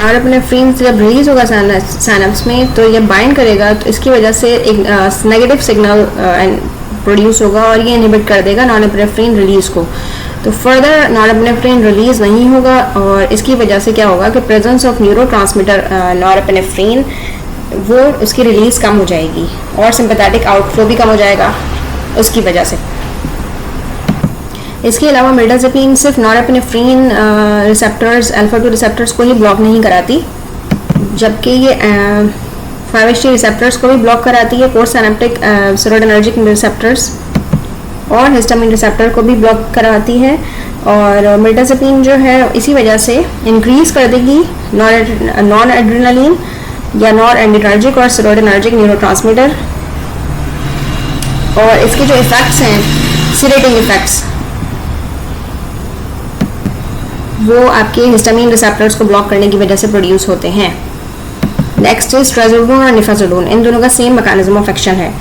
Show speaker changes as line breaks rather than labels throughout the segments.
Norepinephrine जब release होगा साइनप्स में तो ये बाइंड करेगा, तो इसकी वजह से एक नेगेटिव सिग्नल प्रोड्यूस होगा और ये इनहिबिट कर देगा नॉरएपिनेफ्रिन रिलीज को। तो फर्दर नॉरएपिनेफ्रिन रिलीज नहीं होगा और इसकी वजह से क्या होगा कि प्रेजेंस ऑफ न्यूरोट्रांसमीटर नॉरएपिनेफ्रिन वो उसकी रिलीज कम हो जाएगी और सिंपैथेटिक आउटफ्लो भी कम हो जाएगा उसकी वजह से। इसके अलावा मिडाज़ेपिन सिर्फ नॉरएपिनेफ्रिन रिसेप्टर्स अल्फा 2 रिसेप्टर्स को ही ब्लॉक नहीं कराती, जबकि ये 5-HT रिसेप्टर्स को भी ब्लॉक कराती है, पोस्ट सिनेप्टिक सेरोटोनर्जिक रिसेप्टर्स और हिस्टामिन रिसेप्टर को भी ब्लॉक कराती है। और मिडाज़ेपिन जो है इसी वजह से इंक्रीज कर देगी नॉन एड्रेनालिन या नॉन एंडोटर्जिक और सेरोटोनर्जिक न्यूरोट्रांसमीटर। और इसके जो इफेक्ट्स हैं सीडेटिंग इफेक्ट्स वो आपके हिस्टामिन रिसेप्टर्स को ब्लॉक करने की वजह से प्रोड्यूस होते हैं। नेक्स्ट इज ट्राज़ोडोन और निफाज़ोडोन, इन दोनों का सेम मैकेनिज्म ऑफ एक्शन है।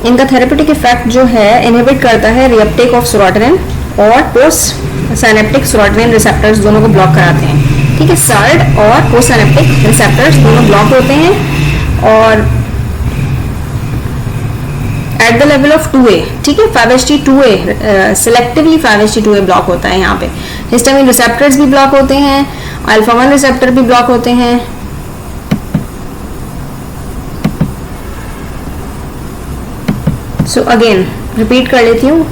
इनका थेरेपेटिक इफेक्ट जो है इनहिबिट करता है रीअपटेक ऑफ सेरोटोनिन और पोस्ट साइनेप्टिक सेरोटोनिन रिसेप्टर्स दोनों को ब्लॉक कराते हैं। ठीक है, सर्ड और पोस्ट साइनेप्टिक रिसेप्टर्स दोनों ब्लॉक होते हैं और at the level of 2A। ठीक है, 5-HT2A सिलेक्टिवली 5-HT2A ब्लॉक होता है यहाँ पे। हिस्टामिन रिसेप्टर्स भी ब्लॉक होते हैं, अल्फा 1 रिसेप्टर भी ब्लॉक होते हैं। सो अगेन रिपीट कर लेती हूँ,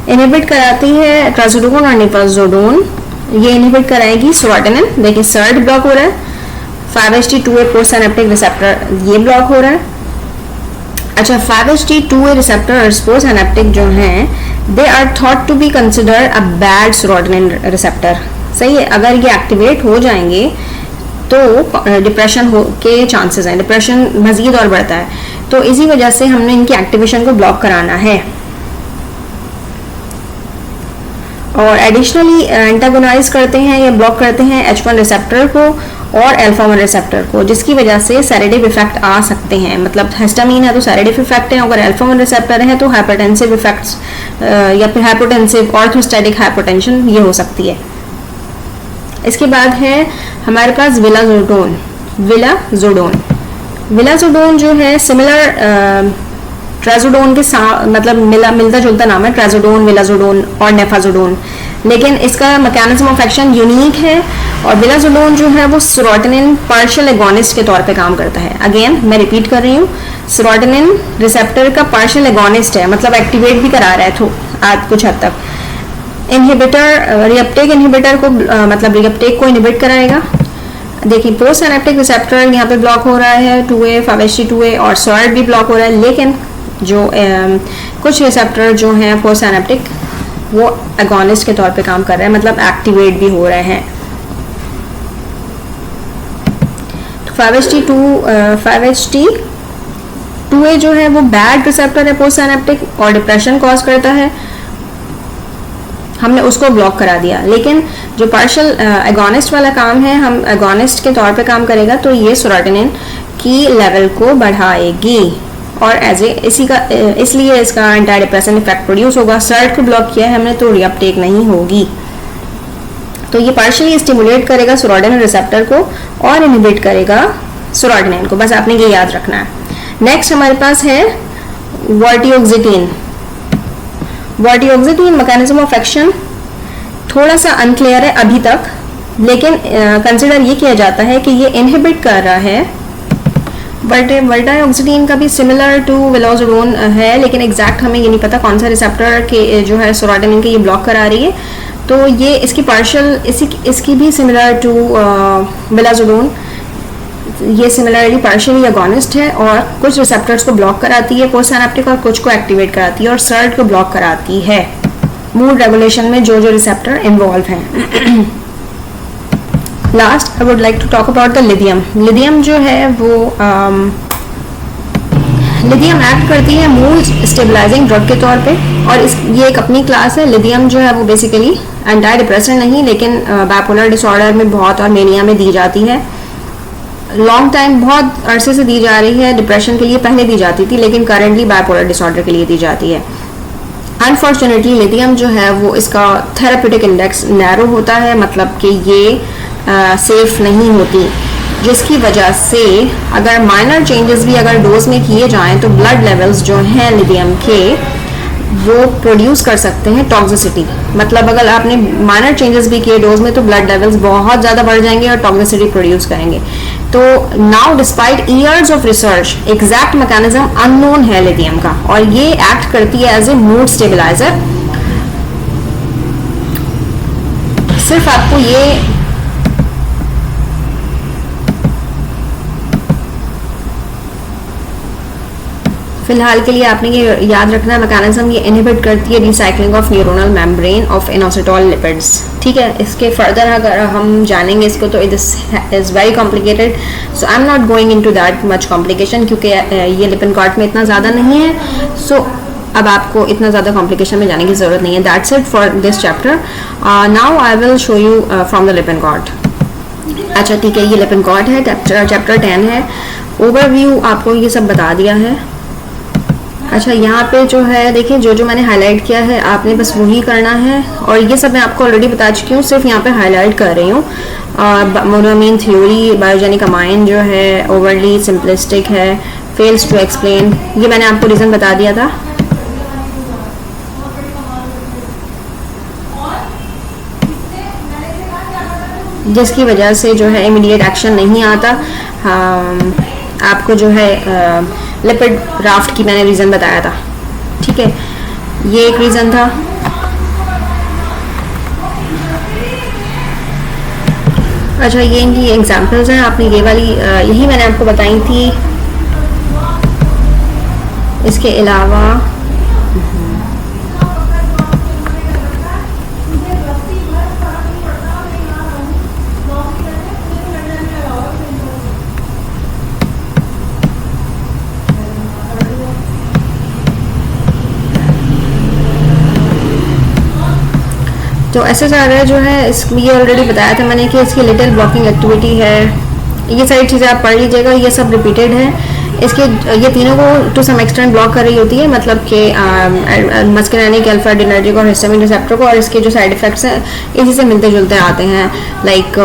इनहिबिट कराती है ट्राज़ोडोन और निफाज़ोडोन, ये इनहिबिट कराएगी सेरोटोनिन। देखिए सर्ड ब्लॉक हो रहा है, 5-HT2A पोस्ट सिनेप्टिक रिसेप्टर ये ब्लॉक हो रहा है। अच्छा, 5-HT2A रिसेप्टर्स पोस्ट सिनेप्टिक जो हैं they are thought to be consider a bad serotonin receptor. सही है, अगर ये एक्टिवेट हो जाएंगे तो डिप्रेशन हो के चांसेस हैं, डिप्रेशन मजीद और बढ़ता है। तो इसी वजह से हमने इनकी एक्टिवेशन को ब्लॉक कराना है। और एडिशनली एंटागोनाइज करते हैं या ब्लॉक करते हैं H1 रिसेप्टर को और अल्फा 1 रिसेप्टर को, जिसकी वजह से सेडेटिव इफेक्ट आ सकते हैं। मतलब हिस्टामिन है तो सेडेटिव इफेक्ट है, अगर अल्फा 1 रिसेप्टर है तो हाइपरटेंसिव इफेक्ट्स या फिर हाइपोटेंसिव ऑर्थोस्टैटिक हाइपोटेंशन ये हो सकती है। इसके बाद है हमारे पास विलाज़ोडोन। विलाज़ोडोन जो है सिमिलर ट्राज़ोडोन के साथ मतलब मिलता जुलता नाम है, ट्राज़ोडोन, विलाज़ोडोन और नेफाज़ोडोन, लेकिन इसका मैकेनिज्म ऑफ एक्शन यूनिक है। और विलाज़ोडोन जो है वो सेरोटोनिन पार्शियल एगोनिस्ट के तौर पे काम करता है। अगेन मैं रिपीट कर रही हूँ, सेरोटोनिन रिसेप्टर का पार्शियल एगोनिस्ट है, मतलब एक्टिवेट भी करा रहा है कुछ हद तक। इनहिबिटर रीअपटेक इनहिबिटर को मतलब रीअपटेक को इनहिबिट कराएगा। देखिए पोस्ट सिनेप्टिक रिसेप्टर यहाँ पे ब्लॉक हो रहा है 2A 5-HT2A और सर्ड भी ब्लॉक हो रहा है, लेकिन जो कुछ रिसेप्टर जो हैं पोस्ट सिनेप्टिक वो एगोनिस्ट के तौर पे काम कर रहे हैं, मतलब एक्टिवेट भी हो रहे हैं। 5-HT2A जो है वो बैड रिसेप्टर है पोस्ट सिनेप्टिक और डिप्रेशन कॉज करता है, हमने उसको ब्लॉक करा दिया। लेकिन जो पार्शियल एगोनिस्ट वाला काम है, हम एगोनिस्ट के तौर पे काम करेगा तो ये सेरोटोनिन की लेवल को बढ़ाएगी और इसलिए इसका एंटी डिप्रेशन इफेक्ट प्रोड्यूस होगा। सर्ड को ब्लॉक किया है हमने तो रीअपटेक नहीं होगी। तो ये पार्शियली स्टिमुलेट करेगा सेरोटोनिन रिसेप्टर को और इनहिबिट करेगा सेरोटोनिन को, बस आपने ये याद रखना है। नेक्स्ट हमारे पास है वर्टियोक्सिटीन। वर्टियोक्सिटीन मैकेनिज्म ऑफ एक्शन थोड़ा सा अनक्लियर है अभी तक, लेकिन कंसिडर ये किया जाता है कि ये इनहिबिट कर रहा है। वर्टियोक्सिटीन का भी सिमिलर टू विलाज़ोडोन है, लेकिन एग्जैक्ट हमें ये नहीं पता कौन सा रिसेप्टर के जो है सेरोटोनिन के ये ब्लॉक करा रही है। तो ये इसकी इसकी भी सिमिलर टू विलाज़ोडोन, ये सिमिलरली पार्शियली एगोनिस्ट है और कुछ रिसेप्टर्स को ब्लॉक कराती है पोस्ट सिनेप्टिक और कुछ को एक्टिवेट कराती है और सर्ड को ब्लॉक कराती है। मूड रेगुलेशन में जो रिसेप्टर इन्वॉल्व हैं। Last I would like to talk about the lithium. Lithium जो है वो लिथियम एक्ट करती है मूड स्टेबलाइजिंग ड्रग के तौर पे और ये एक अपनी क्लास है। लिथियम जो है वो बेसिकली एंटी डिप्रेसेंट नहीं, लेकिन बाइपोलर डिसऑर्डर में बहुत और मेनिया में दी जाती है। लॉन्ग टाइम बहुत अरसे से दी जा रही है, डिप्रेशन के लिए पहले दी जाती थी, लेकिन करेंटली बाइपोलर डिसऑर्डर के लिए दी जाती है। अनफॉर्चुनेटली लिथियम जो है वो इसका थेराप्यूटिक इंडेक्स नैरो होता है, मतलब कि ये सेफ नहीं होती, जिसकी वजह से अगर माइनर चेंजेस भी अगर डोज में किए जाएं तो ब्लड लेवल्स जो हैं लिथियम के वो प्रोड्यूस कर सकते हैं टॉक्सिसिटी। मतलब अगर आपने माइनर चेंजेस भी किए डोज में तो ब्लड लेवल्स बहुत ज़्यादा बढ़ जाएंगे और टॉक्सिसिटी प्रोड्यूस करेंगे। तो now despite years of research exact mechanism unknown है लिथियम का, और ये एक्ट करती है एज ए मूड स्टेबलाइजर। सिर्फ आपको ये फिलहाल के लिए आपने ये याद रखना मैकेनिज्म, ये इनहिबिट करती है recycling of neuronal membrane of inositol lipids. ठीक है, इसके फर्दर अगर हम जानेंगे इसको तो it is very complicated, so I am not going into that much complication, क्योंकि ये लिपिनकॉर्ड में इतना ज़्यादा नहीं है। सो अब आपको इतना ज़्यादा कॉम्प्लिकेशन में जाने की ज़रूरत नहीं है। That's it for this chapter. Now I will show you from the Lippincott. अच्छा ठीक है, ये लिपिनकॉर्ड है, चैप्टर 10 है। ओवरव्यू आपको ये सब बता दिया है। अच्छा यहाँ पे जो है देखिए, जो मैंने हाईलाइट किया है आपने बस वही करना है, और ये सब मैं आपको ऑलरेडी बता चुकी हूँ, सिर्फ यहाँ पे हाईलाइट कर रही हूँ। मोनोमीन थ्योरी, बायोजेनिक अमाइन जो है ओवरली सिंपलिस्टिक है, फेल्स टू एक्सप्लेन, ये मैंने आपको रीज़न बता दिया था। जिसकी वजह से जो है इमीडिएट एक्शन नहीं आता। आपको जो है लिपिड राफ्ट की मैंने रीज़न बताया था। ठीक है, ये एक रीज़न था। अच्छा ये इनकी एग्जांपल्स हैं, आपने ये वाली यही मैंने आपको बताई थी। इसके अलावा तो SSRI जो है ये ऑलरेडी बताया था मैंने कि इसकी लिटिल ब्लॉकिंग एक्टिविटी है। ये सारी चीज़ें आप पढ़ लीजिएगा, ये सब रिपीटेड है। इसके ये तीनों को टू सम एक्सटेंट ब्लॉक कर रही होती है, मतलब कि मस्करानिक, अल्फा एड्रेनर्जिक और हिस्टामिन रिसेप्टर को, और इसके जो साइड इफ़ेक्ट्स हैं इसी से मिलते जुलते आते हैं, लाइक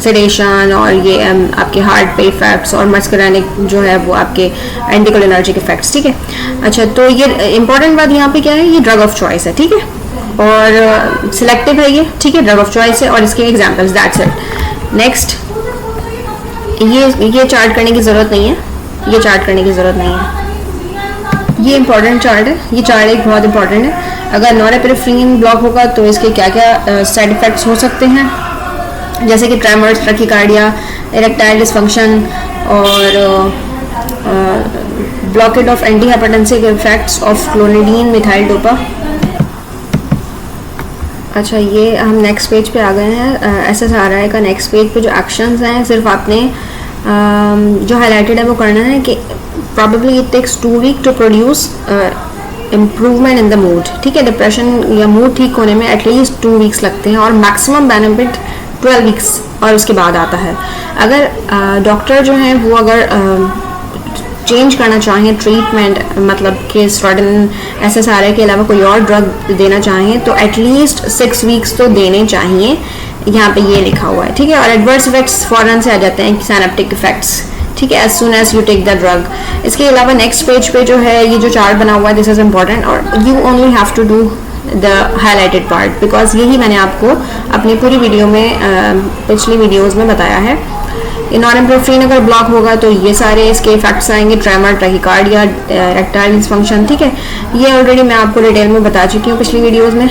सेडेशन और ये आपके हार्ट पे इफेक्ट्स, और मस्करानिक जो है वो आपके एंटीकोलिनर्जिक इफेक्ट्स। ठीक है, अच्छा तो ये इंपॉर्टेंट बात यहाँ पे क्या है, ये ड्रग ऑफ चॉइस है। ठीक है, और सिलेक्टिव है ये। ठीक है, ड्रग ऑफ चॉइस है, और इसके एग्जांपल्स, दैट्स इट। नेक्स्ट, ये चार्ट करने की ज़रूरत नहीं है, ये चार्ट करने की ज़रूरत नहीं है। ये इंपॉर्टेंट चार्ट है, ये चार्ट एक बहुत इंपॉर्टेंट है। अगर नॉरेपिनेफ्रिन ब्लॉक होगा तो इसके क्या क्या साइड इफ़ेक्ट्स हो सकते हैं, जैसे कि ट्रेमर्स, ट्रैकिकार्डिया, इरेक्टाइल डिसफंक्शन, और blockade of anti hypertensive effects of clonidine methyldopa. अच्छा ये हम नेक्स्ट पेज पे आ गए हैं। SSRI का नेक्स्ट पेज पे जो एक्शंस हैं, सिर्फ आपने जो हाईलाइटेड है वो करना है कि probably it takes 2 week to produce improvement in the mood. ठीक है, डिप्रेशन या मूड ठीक होने में एटलीस्ट 2 वीक्स लगते हैं, और मैक्सिमम बेनिफिट 12 वीक्स और उसके बाद आता है। अगर डॉक्टर जो हैं वो अगर चेंज करना चाहें ट्रीटमेंट, मतलब कि स्टेरॉइड SSRI के अलावा कोई और ड्रग देना चाहें तो एटलीस्ट 6 वीक्स तो देने चाहिए, यहाँ पे ये लिखा हुआ है। ठीक है, और एडवर्स इफेक्ट्स फ़ौरन से आ जाते हैं, सिनेप्टिक इफेक्ट्स। ठीक है, as soon as you take the drug. इसके अलावा नेक्स्ट पेज पे जो है ये जो चार्ट बना हुआ है, दिस इज़ इम्पॉर्टेंट, और you only have to do the highlighted part, because यही मैंने आपको अपनी पूरी वीडियो में पिछली वीडियोज़ में बताया है। नॉरेपिनेफ्रिन अगर ब्लॉक होगा तो ये सारे इसके इफेक्ट्स आएंगे, ट्रेमर, ट्रैकिकार्डिया, इरेक्टाइल डिसफंक्शन। ठीक है, ये ऑलरेडी मैं आपको डिटेल में बता चुकी हूँ पिछली वीडियोस में।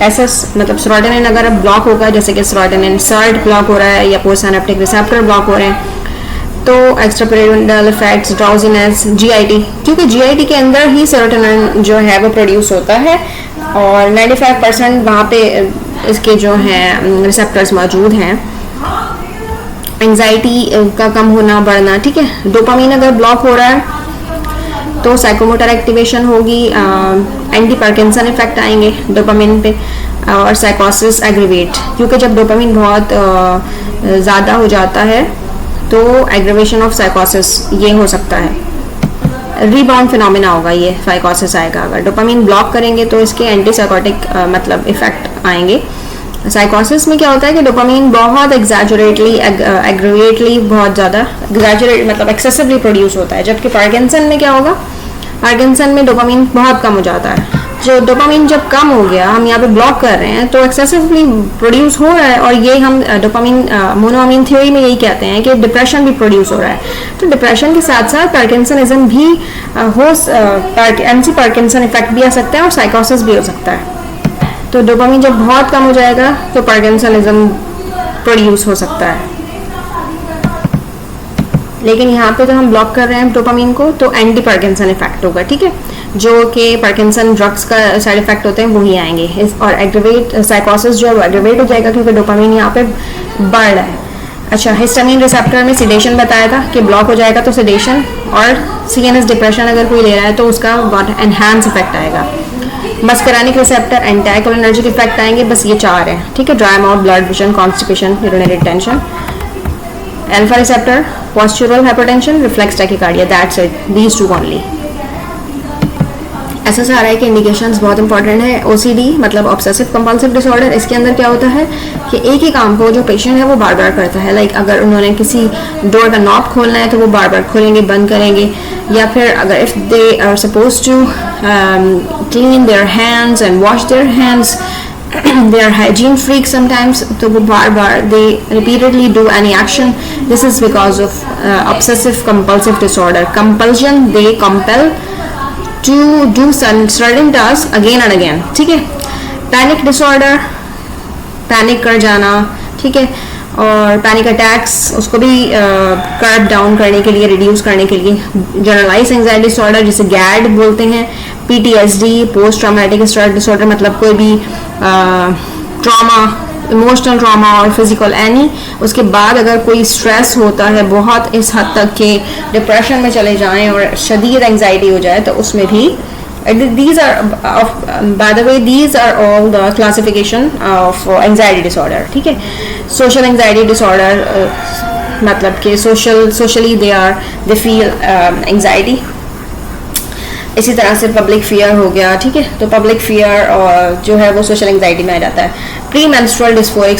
मतलब सेरोटोनिन अगर अब ब्लॉक होगा, जैसे कि सेरोटोनिन सर्ट ब्लॉक हो रहा है या पोस्टसिनेप्टिक रिसेप्टर ब्लॉक हो रहे हैं, तो एक्स्ट्रापिरामिडल इफेक्ट्स, ड्राउजीनेस, GIT, क्योंकि GIT के अंदर ही सेरोटोनिन जो है वो प्रोड्यूस होता है, और 95% वहाँ पे इसके जो हैं रिसेप्टर्स मौजूद हैं। एंजाइटी का कम होना, बढ़ना। ठीक है, डोपामीन अगर ब्लॉक हो रहा है तो साइकोमोटर एक्टिवेशन होगी, एंटी पार्किंसन इफेक्ट आएंगे डोपामीन पे, और साइकोसिस एग्रीवेट, क्योंकि जब डोपामीन बहुत ज़्यादा हो जाता है तो एग्रीवेशन ऑफ साइकोसिस ये हो सकता है। रीबाउंड फिनोमिना होगा, ये साइकोसिस आएगा। अगर डोपामिन ब्लॉक करेंगे तो इसके एंटी साइकोटिक मतलब इफेक्ट आएंगे। साइकोसिस में क्या होता है कि डोपामिन बहुत एग्जैजरेटली एग्रीवेटली बहुत ज़्यादा एग्जैजरेट मतलब एक्सेसिवली प्रोड्यूस होता है, जबकि पार्किंसन में क्या होगा, पार्किंसन में डोपामिन बहुत कम हो जाता है। जो डोपामिन जब कम हो गया, हम यहाँ पे ब्लॉक कर रहे हैं तो एक्सेसिवली प्रोड्यूस हो रहा है, और ये हम डोपामिन मोनोअमीन थ्योरी में यही कहते हैं कि डिप्रेशन भी प्रोड्यूस हो रहा है। तो डिप्रेशन के साथ साथ पार्किंसनिज्म भी एंटी पार्किंसन इफेक्ट भी आ सकता है और साइकोसिस भी हो सकता है। तो डोपामिन जब बहुत कम हो जाएगा तो पार्किंसनिज्म प्रोड्यूस हो सकता है। लेकिन यहाँ पे तो हम ब्लॉक कर रहे हैं डोपामिन को, तो एंटी पार्किंसन इफेक्ट होगा, ठीक है, जो कि पार्किंसन ड्रग्स का साइड इफेक्ट होते हैं वही आएंगे। और एग्रीवेट साइकोसिस जो है वो एग्रीवेट हो जाएगा क्योंकि डोपामिन यहाँ पे बढ़ रहा है। अच्छा, हिस्टामिन रिसेप्टर में सिडेशन बताया था कि ब्लॉक हो जाएगा तो सिडेशन, और सीएनएस डिप्रेशन अगर कोई ले रहा है तो उसका बहुत एनहांस इफेक्ट आएगा। मस्करानिक रिसेप्टर एंटाइकोलिनर्जिक इफेक्ट आएंगे, बस ये 4 हैं, ठीक है, dry mouth, blood vision, constipation, urinary tension. Alpha receptor postural hypertension, reflex tachycardia, that's it, these 2 only. SSRI के इंडिकेशंस बहुत इंपॉर्टेंट है। ओसीडी मतलब ऑब्सेसिव कंपल्सिव डिसऑर्डर, इसके अंदर क्या होता है कि एक ही काम को जो पेशेंट है वो बार बार करता है। लाइक अगर उन्होंने किसी डोर का नॉब खोलना है तो वो बार बार खोलेंगे, बंद करेंगे, या फिर अगर if they are suppose to clean their hands and wash their hands, they are hygiene freaks sometimes, तो वो बार बार they repeatedly do any action. This is because of obsessive compulsive disorder. Compulsion, they compel to do certain tasks again and again, ठीक है। Panic disorder, panic कर जाना, ठीक है, और panic attacks उसको भी कर्ब डाउन करने के लिए, रिड्यूस करने के लिए। जनरलाइज एंजाइटी डिसऑर्डर जिसे गैड बोलते हैं। PTSD post traumatic stress disorder, मतलब कोई भी ट्रॉमा, इमोशनल ट्रॉमा और फिजिकल एनी, उसके बाद अगर कोई स्ट्रेस होता है बहुत इस हद तक कि डिप्रेशन में चले जाएं और शदीद एंजाइटी हो जाए, तो उसमें भी these are by the way these are all the classification of anxiety disorder, ठीक है। social anxiety disorder मतलब कि socially they feel anxiety। इसी तरह से पब्लिक फियर हो गया, ठीक है, तो पब्लिक फियर और जो है वो सोशल एंजाइटी में आ जाता है। प्री मेंस्ट्रुअल डिस्फोरिक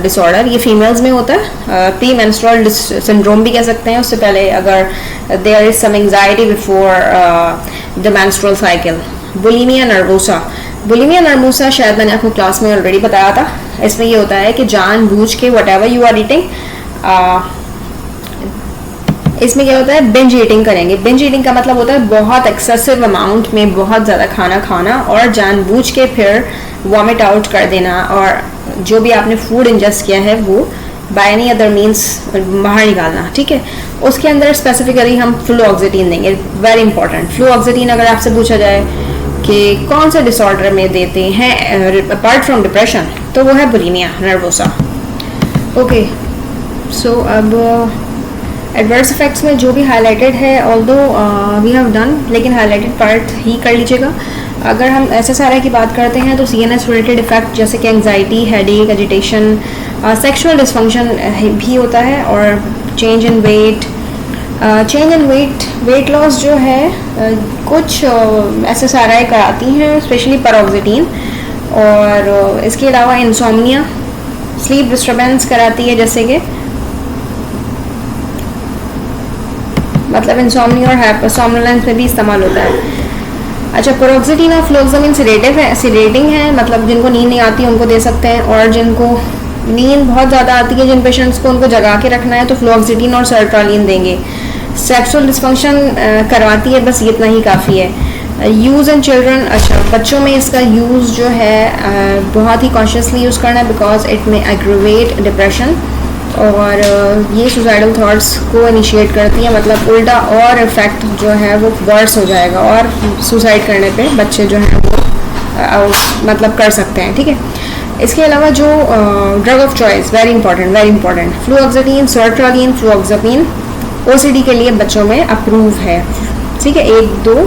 डिसऑर्डर, ये फीमेल्स में होता है। प्री मेंस्ट्रुअल सिंड्रोम भी कह सकते हैं, उससे पहले अगर there is some anxiety before the menstrual cycle. Bulimia nervosa, bulimia nervosa शायद मैंने आपको क्लास में ऑलरेडी बताया था। इसमें ये होता है कि जानबूझ के whatever you are eating, इसमें क्या होता है, बिंज ईटिंग करेंगे। बिंज ईटिंग का मतलब होता है बहुत एक्सेसिव अमाउंट में बहुत ज़्यादा खाना खाना और जानबूझ के फिर वॉमिट आउट कर देना, और जो भी आपने फूड इंजेस्ट किया है वो बाय एनी अदर मीन्स बाहर निकालना, ठीक है। उसके अंदर स्पेसिफिकली हम फ्लूऑक्सिटीन देंगे, वेरी इंपॉर्टेंट। फ्लूऑक्सिटीन अगर आपसे पूछा जाए कि कौन सा डिसऑर्डर में देते हैं अपार्ट फ्रॉम डिप्रेशन, तो वो है बुलिमिया नर्वोसा। ओके, सो अब एडवर्स इफेक्ट्स में जो भी हाईलाइटेड है, ऑल्दो वी हैव डन, लेकिन हाईलाइटेड पार्ट ही कर लीजिएगा। अगर हम एसएसआरआई की बात करते हैं तो सीएनएस रिलेटेड इफेक्ट जैसे कि anxiety, headache, agitation, sexual dysfunction भी होता है, और चेंज इन वेट लॉस जो है कुछ एसएसआरआई कराती हैं, स्पेशली पैरोक्सिटीन। और इसके अलावा इंसोम्निया, स्लीप डिस्टर्बेंस कराती है, जैसे कि मतलब इंसोम्निया और हाइपरसोमनोलेंस में भी इस्तेमाल होता है। अच्छा, पैरोक्सिटीन और फ्लोक्सामिन सिडेटिंग है, मतलब जिनको नींद नहीं आती उनको दे सकते हैं, और जिनको नींद बहुत ज़्यादा आती है, जिन पेशेंट्स को उनको जगा के रखना है तो फ्लोक्सिटीन और सर्ट्रालिन देंगे। सेक्सुअल डिस्फंक्शन करवाती है, बस इतना ही काफ़ी है। यूज़ इन चिल्ड्रन, अच्छा बच्चों में इसका यूज़ जो है बहुत ही कॉन्शियसली यूज़ करना है, बिकॉज इट में एग्रीवेट डिप्रेशन, और ये सुसाइडल थॉट्स को इनिशिएट करती है, मतलब उल्टा और इफेक्ट जो है वो वर्स हो जाएगा, और सुसाइड करने पे बच्चे जो हैं वो मतलब कर सकते हैं, ठीक है। इसके अलावा जो drug of choice, very important, fluoxetine, sertraline, fluvoxamine OCD के लिए बच्चों में अप्रूव है, ठीक है। 1 2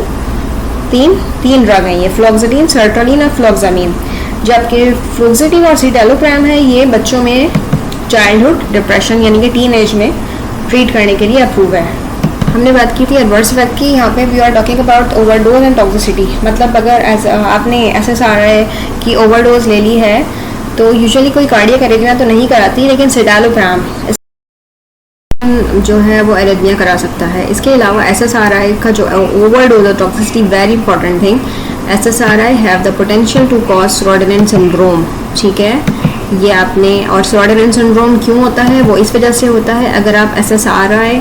3 ड्रग हैं ये, फ्लूऑक्सिटीन, सर्ट्रालिन और फ्लूऑक्सामिन। जबकि फ्लूऑक्सिटीन और सिटालोप्राम है, ये बच्चों में चाइल्डहुड डिप्रेशन यानी कि टीन एज में ट्रीट करने के लिए अप्रूव है। हमने बात की थी एडवर्स इफेक्ट की। यहाँ पे we are talking about overdose and toxicity. मतलब अगर आपने SSRI की ओवरडोज ले ली है तो यूजुअली कोई कार्डियक एरिथमिया तो नहीं कराती, लेकिन सिटालोप्राम जो है वो एरिथमिया करा सकता है। इसके अलावा SSRI का जो ओवरडोज और toxicity, very important thing, SSRI have the potential to cause serotonin syndrome. ठीक है, ये आपने, और सेरोटोनिन सिंड्रोम क्यों होता है? वो इस वजह से होता है, अगर आप SSRI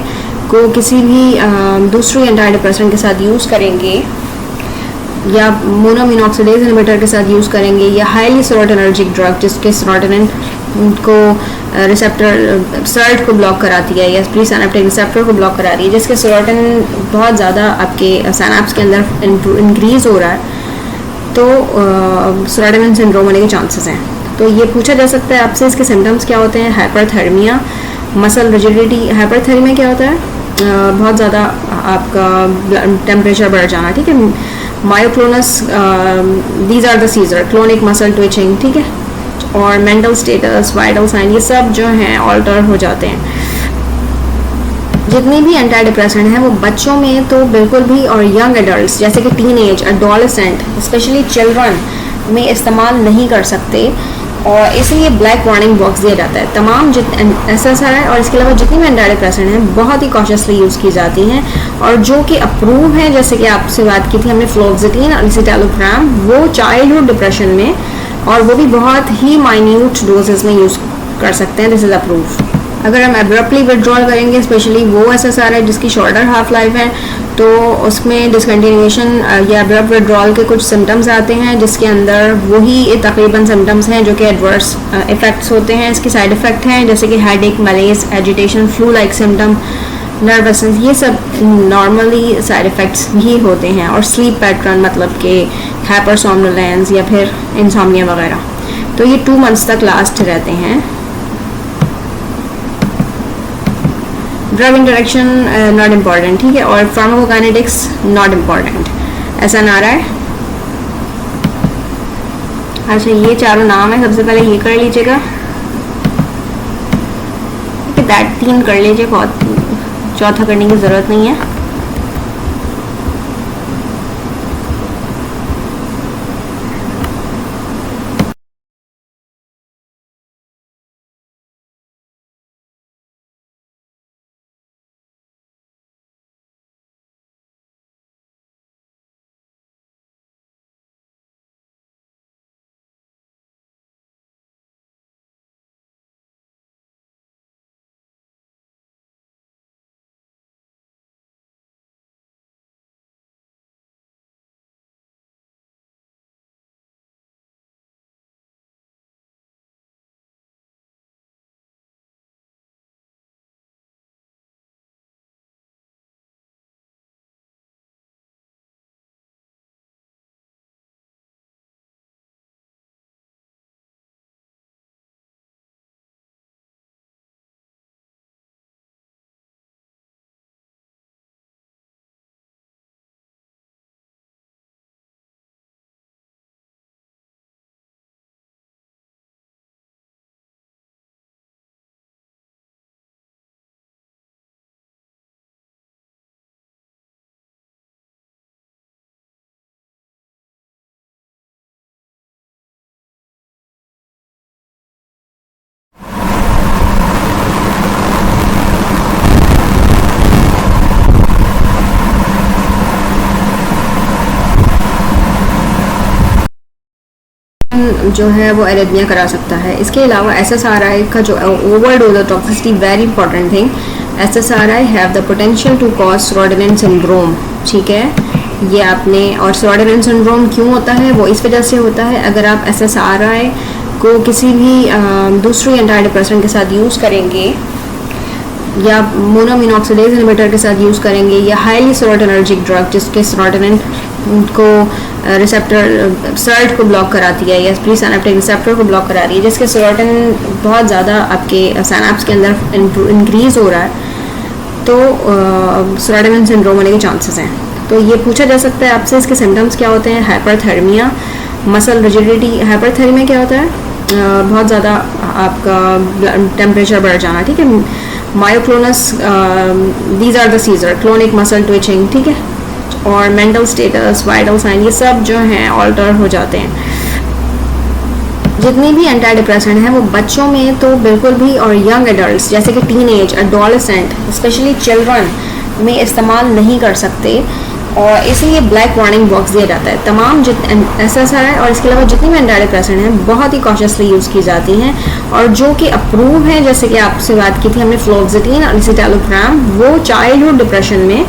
को किसी भी दूसरी एंटी डिप्रेसेंट के साथ यूज़ करेंगे या मोनोअमीन ऑक्सीडेज इनहिबिटर के साथ यूज़ करेंगे या हाईली सेरोटोनर्जिक ड्रग जिसके सेरोटोनिन को रिसेप्टर सर्ट को ब्लॉक कराती है या प्री सिनेप्टिक रिसेप्टर को ब्लॉक करा रही है, जिसके सेरोटोनिन बहुत ज़्यादा आपके सिनेप्स के अंदर इंक्रीज हो रहा है, तो सेरोटोनिन सिंड्रोम होने के चांसेस हैं। तो ये पूछा जा सकता है आपसे, इसके सिम्टम्स क्या होते हैं? Hyperthermia, muscle rigidity. हाइपरथर्मिया क्या होता है? बहुत ज़्यादा आपका टेम्परेचर बढ़ जाना। ठीक है, myoclonus, these are the seizure, clonic muscle twitching. ठीक है, और मेंटल स्टेटस, वाइटल साइन, ये सब जो हैं ऑल्टर हो जाते हैं। जितनी भी एंटी डिप्रेसेंट हैं वो बच्चों में तो बिल्कुल भी, और यंग एडल्ट जैसे कि teen age, adolescent, specially children में इस्तेमाल नहीं कर सकते, और इसलिए ब्लैक वार्निंग बॉक्स दिया जाता है। तमाम SSRI और इसके अलावा जितनी भी एंटी डिप्रेसेंट हैं बहुत ही कॉशियसली यूज़ की जाती हैं, और जो कि अप्रूव हैं, जैसे कि आपसे बात की थी हमने फ्लोक्सिटिन और सिटालोप्राम, वो चाइल्डहुड डिप्रेशन में, और वो भी बहुत ही माइन्यूट डोजेस में यूज़ कर सकते हैं। This is approve. अगर हम एब्रप्टली विड्रॉल करेंगे, स्पेशली वो SSRI जिसकी शॉर्टर हाफ लाइफ है, तो उसमें डिसकंटिन्यूएशन या एब्रप्ट विड्रॉल के कुछ सिम्टम्स आते हैं, जिसके अंदर वही तकरीबन सिम्टम्स हैं जो कि एडवर्स इफेक्ट्स होते हैं। इसके साइड इफ़ेक्ट हैं जैसे कि headache, malaise, agitation, flu like symptom, nervousness, ये सब नॉर्मली साइड इफ़ेक्ट्स ही होते हैं। और स्लीप पैटर्न, मतलब कि हाइपरसोम्नोलेंस या फिर इंसोम्निया वगैरह, तो ये 2 मंथ्स तक लास्ट रहते हैं। Drug interaction not important. ठीक है, और फार्माकोकाइनेटिक्स नॉट इम्पॉर्टेंट। SNRI, अच्छा ये चारों नाम है, सबसे पहले ये कर लीजिएगा, ठीक है, दैट 3 कर लीजिए, बहुत चौथा करने की ज़रूरत नहीं है। जो है वो एरिथमिया करा सकता है। इसके अलावा SSRI का जो ओवरडोज और toxicity, very important thing, SSRI have the potential to cause serotonin syndrome. ठीक है, ये आपने, और सेरोटोनिन सिंड्रोम क्यों होता है? वो इस वजह से होता है, अगर आप SSRI को किसी भी दूसरी एंटी डिप्रेसेंट के साथ यूज़ करेंगे या मोनोअमीन ऑक्सीडेज इनहिबिटर के साथ यूज़ करेंगे या हाईली सेरोटोनर्जिक ड्रग जिसके सेरोटोनिन को रिसेप्टर सर्ट को ब्लॉक कराती है या प्री सिनेप्टिक रिसेप्टर को ब्लॉक करा रही है, जिसके सेरोटोनिन बहुत ज़्यादा आपके सिनेप्स के अंदर इंक्रीज हो रहा है, तो सेरोटोनिन सिंड्रोम होने के चांसेस हैं। तो ये पूछा जा सकता है आपसे, इसके सिम्टम्स क्या होते हैं? Hyperthermia, muscle rigidity. हाइपरथर्मिया क्या होता है? बहुत ज़्यादा आपका टेम्परेचर बढ़ जाना। ठीक है, myoclonus, these are the seizure, clonic muscle twitching, ठीक है, और मेंटल स्टेटस, वाइटल साइन, ये सब जो हैं ऑल्टर हो जाते हैं। जितनी भी एंटी डिप्रेसेंट हैं वो बच्चों में तो बिल्कुल भी, और यंग एडल्ट जैसे कि teen age, adolescent, specially children में इस्तेमाल नहीं कर सकते, और इसलिए ब्लैक वार्निंग बॉक्स दिया जाता है। तमाम SSRI और इसके अलावा जितनी भी एंटी डिप्रेसेंट हैं बहुत ही कॉशियसली यूज़ की जाती हैं, और जो कि अप्रूव हैं, जैसे कि आपसे बात की थी हमने फ्लोक्सिटिन और एसिटालोप्राम, वो चाइल्डहुड डिप्रेशन में,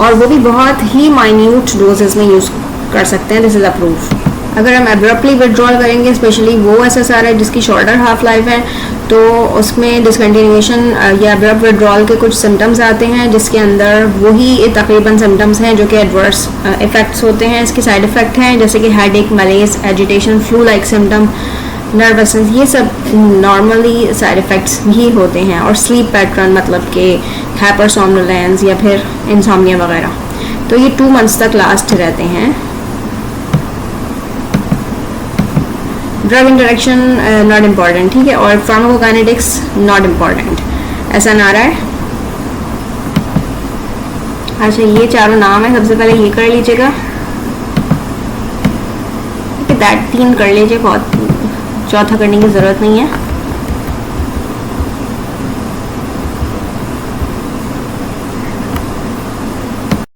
और वो भी बहुत ही माइन्यूट डोजेस में यूज़ कर सकते हैं, दिस इज़ अप्रूव। अगर हम एब्रप्टली विड्रॉल करेंगे, स्पेशली वो SSRI जिसकी शॉर्टर हाफ लाइफ है, तो उसमें डिसकंटिन्यूएशन या एब्रप्ट विड्रॉल के कुछ सिम्टम्स आते हैं, जिसके अंदर वही तकरीबन सिम्टम्स हैं जो कि एडवर्स इफेक्ट्स होते हैं। इसके साइड इफ़ेक्ट हैं जैसे कि headache, malaise, agitation, flu like symptom, nervousness, ये सब नॉर्मली साइड इफ़ेक्ट्स ही होते हैं। और स्लीप पैटर्न मतलब कि हाइपरसोम्नोलेंस या फिर इंसोम्निया वगैरह, तो ये 2 मंथ्स तक लास्ट रहते हैं। ड्रग इंटरेक्शन नॉट इम्पॉर्टेंट, ठीक है, और फार्माकोकाइनेटिक्स नॉट इम्पॉर्टेंट, ऐसा ना रहा है। अच्छा, ये चारों नाम है, सबसे पहले ये कर लीजिएगा, दैट 3 कर लीजिए, बहुत चौथा करने की ज़रूरत नहीं है।